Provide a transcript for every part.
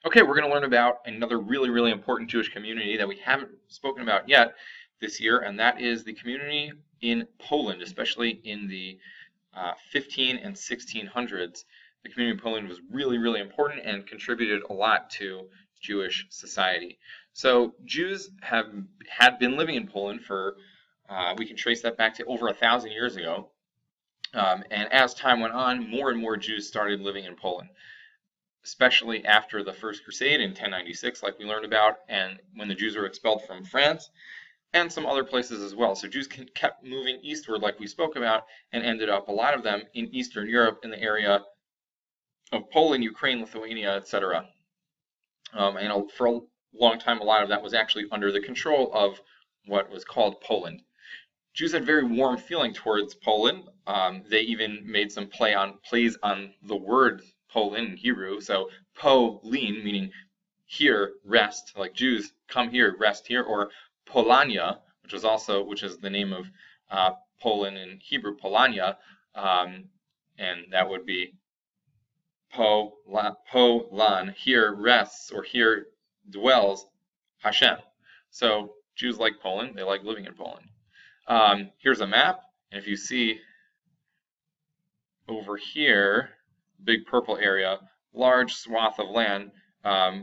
Okay, we're going to learn about another really, really important Jewish community that we haven't spoken about yet this year, and that is the community in Poland, especially in the 15 and 1600s. The community in Poland was really, really important and contributed a lot to Jewish society. So Jews had been living in Poland for, we can trace that back to over 1,000 years ago. And as time went on, more and more Jews started living in Poland, especially after the First Crusade in 1096, like we learned about, and when the Jews were expelled from France and some other places as well. So Jews kept moving eastward, like we spoke about, and ended up, a lot of them, in Eastern Europe, in the area of Poland, Ukraine, Lithuania, etc. And for a long time, a lot of that was actually under the control of what was called Poland. Jews had very warm feeling towards Poland. They even made some plays on the word Poland in Hebrew. So Polin, meaning here, rest, like Jews, come here, rest here, or Polania, which is the name of Poland in Hebrew, Polania, and that would be Polan, here rests, or here dwells Hashem. So Jews like Poland, they like living in Poland. Here's a map, and if you see over here, big purple area, large swath of land,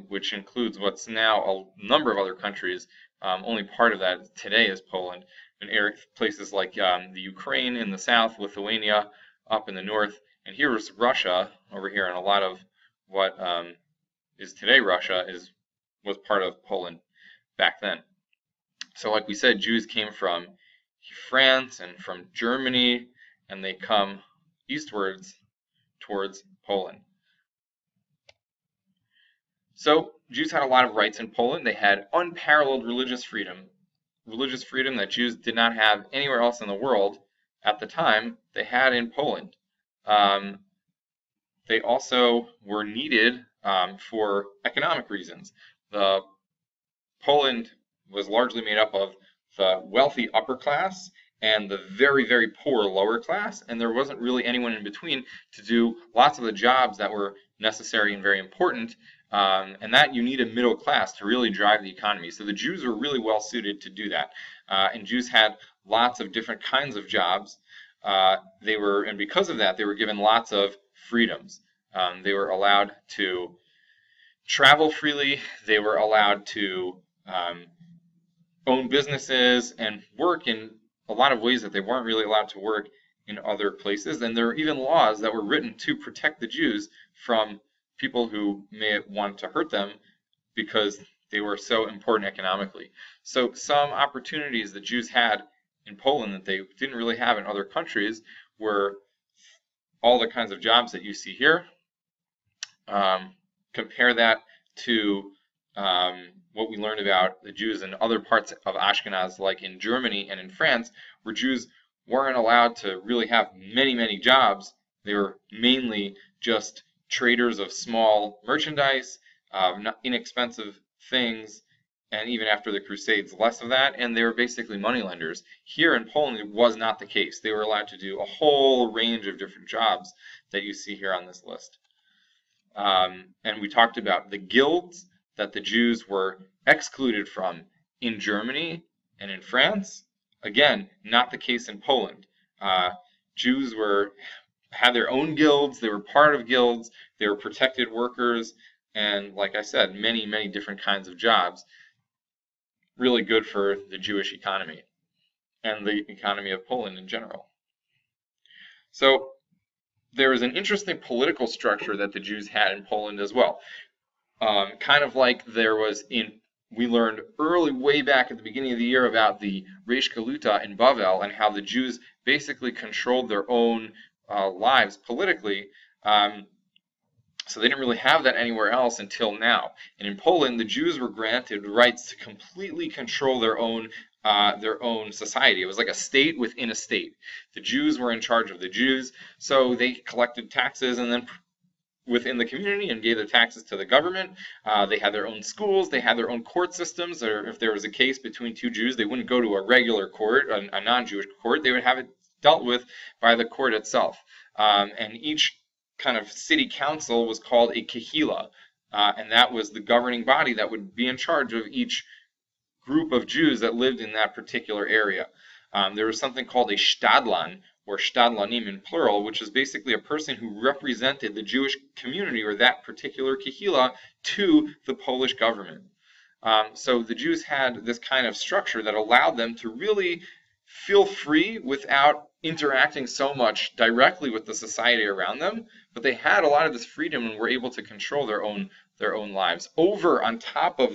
which includes what's now a number of other countries. Only part of that today is Poland, and places like the Ukraine in the south, Lithuania up in the north, and here's Russia over here, and a lot of what is today Russia was part of Poland back then. So like we said, Jews came from France and from Germany, and they come eastwards towards Poland. So Jews had a lot of rights in Poland. They had unparalleled religious freedom that Jews did not have anywhere else in the world at the time. They had in Poland. They also were needed for economic reasons. Poland was largely made up of the wealthy upper class and the very, very poor lower class, and there wasn't really anyone in between to do lots of the jobs that were necessary and very important, and that you need a middle class to really drive the economy. So the Jews were really well suited to do that, and Jews had lots of different kinds of jobs. And because of that, they were given lots of freedoms. They were allowed to travel freely. They were allowed to own businesses and work in a lot of ways that they weren't really allowed to work in other places. And there were even laws that were written to protect the Jews from people who may want to hurt them because they were so important economically. So some opportunities that Jews had in Poland that they didn't really have in other countries were all the kinds of jobs that you see here. Compare that to what we learned about the Jews in other parts of Ashkenaz, like in Germany and in France, where Jews weren't allowed to really have many, many jobs. They were mainly just traders of small merchandise, inexpensive things, and even after the Crusades, less of that, and they were basically moneylenders. Here in Poland, it was not the case. They were allowed to do a whole range of different jobs that you see here on this list. And we talked about the guilds that the Jews were excluded from in Germany and in France. Again, not the case in Poland. Jews had their own guilds, they were part of guilds, they were protected workers, and like I said, many, many different kinds of jobs. Really good for the Jewish economy and the economy of Poland in general. So there was an interesting political structure that the Jews had in Poland as well. Kind of like there was we learned way back at the beginning of the year about the Reish Galuta in Bavel and how the Jews basically controlled their own lives politically. So they didn't really have that anywhere else until now. And in Poland, the Jews were granted rights to completely control their own society. It was like a state within a state. The Jews were in charge of the Jews, so they collected taxes and then within the community and gave the taxes to the government. They had their own schools, they had their own court systems, or if there was a case between two Jews, they wouldn't go to a regular court, a non-Jewish court, they would have it dealt with by the court itself. And each kind of city council was called a kahila, and that was the governing body that would be in charge of each group of Jews that lived in that particular area. There was something called a shtadlan, or shtadlanim in plural, which is basically a person who represented the Jewish community or that particular kehillah to the Polish government. So the Jews had this kind of structure that allowed them to really feel free without interacting so much directly with the society around them, but they had a lot of this freedom and were able to control their own lives. Over on top of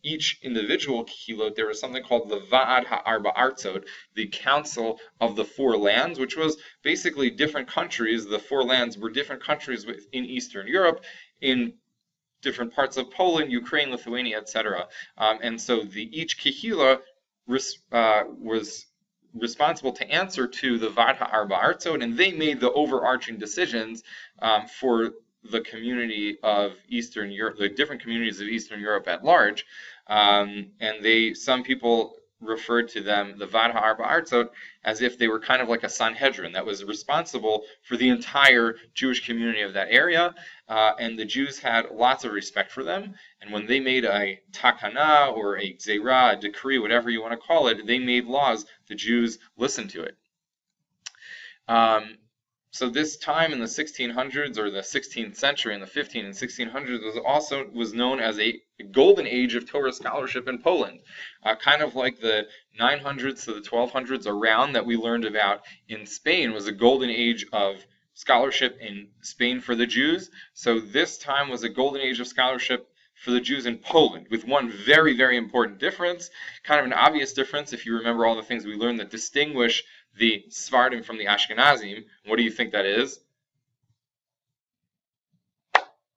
each individual kehillot, there was something called the Va'ad Ha'arba Artzot, the Council of the Four Lands, which was basically different countries. The four lands were different countries in Eastern Europe, in different parts of Poland, Ukraine, Lithuania, etc. And so each kehillah was responsible to answer to the Va'ad Ha'arba Artzot, and they made the overarching decisions for the community of Eastern Europe, the different communities of Eastern Europe at large. And some people referred to them, the Va'ad Ha'arba Artzot, as if they were kind of like a Sanhedrin that was responsible for the entire Jewish community of that area. And the Jews had lots of respect for them. And when they made a takana or a gzeira, a decree, whatever you want to call it, they made laws, the Jews listened to it. So this time in the 1600s or the 16th century, in the 15 and 1600s, was known as a golden age of Torah scholarship in Poland, kind of like the 900s to the 1200s around that we learned about in Spain was a golden age of scholarship in Spain for the Jews. So this time was a golden age of scholarship for the Jews in Poland, with one very, very important difference, kind of an obvious difference if you remember all the things we learned that distinguish the Sephardim from the Ashkenazim. What do you think that is?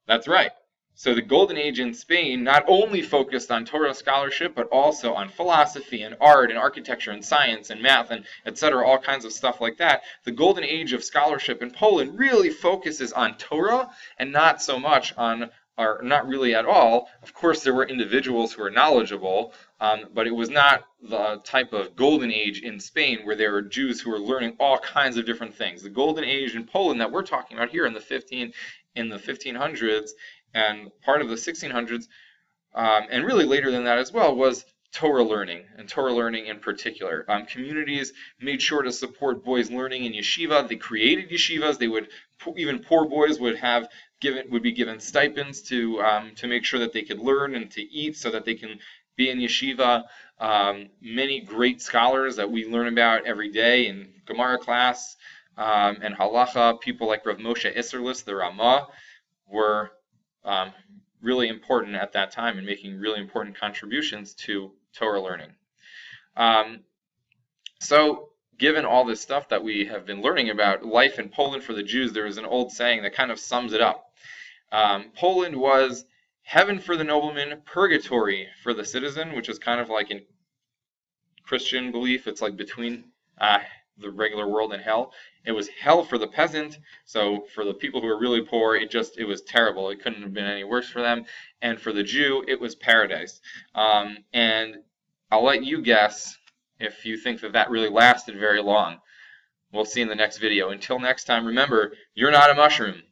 That's right. So the Golden Age in Spain not only focused on Torah scholarship, but also on philosophy and art and architecture and science and math and etc., all kinds of stuff like that. The Golden Age of scholarship in Poland really focuses on Torah and not so much on, or not really at all. Of course, there were individuals who were knowledgeable, but it was not the type of golden age in Spain where there were Jews who were learning all kinds of different things. The golden age in Poland that we're talking about here in the 1500s and part of the 1600s, and really later than that as well, was Torah learning, and Torah learning in particular. Communities made sure to support boys learning in yeshiva. They created yeshivas. They would, even poor boys would be given stipends to make sure that they could learn and to eat so that they can be in yeshiva. Many great scholars that we learn about every day in Gemara class and halacha, people like Rav Moshe Isserlis, the Ramah, were really important at that time and making really important contributions to Torah learning. So given all this stuff that we have been learning about life in Poland for the Jews, there is an old saying that kind of sums it up. Poland was heaven for the nobleman, purgatory for the citizen, which is kind of like in Christian belief, it's like between the regular world and hell. It was hell for the peasant, so for the people who were really poor, it was terrible. It couldn't have been any worse for them. And for the Jew, it was paradise. And I'll let you guess if you think that really lasted very long. We'll see in the next video. Until next time, remember, you're not a mushroom.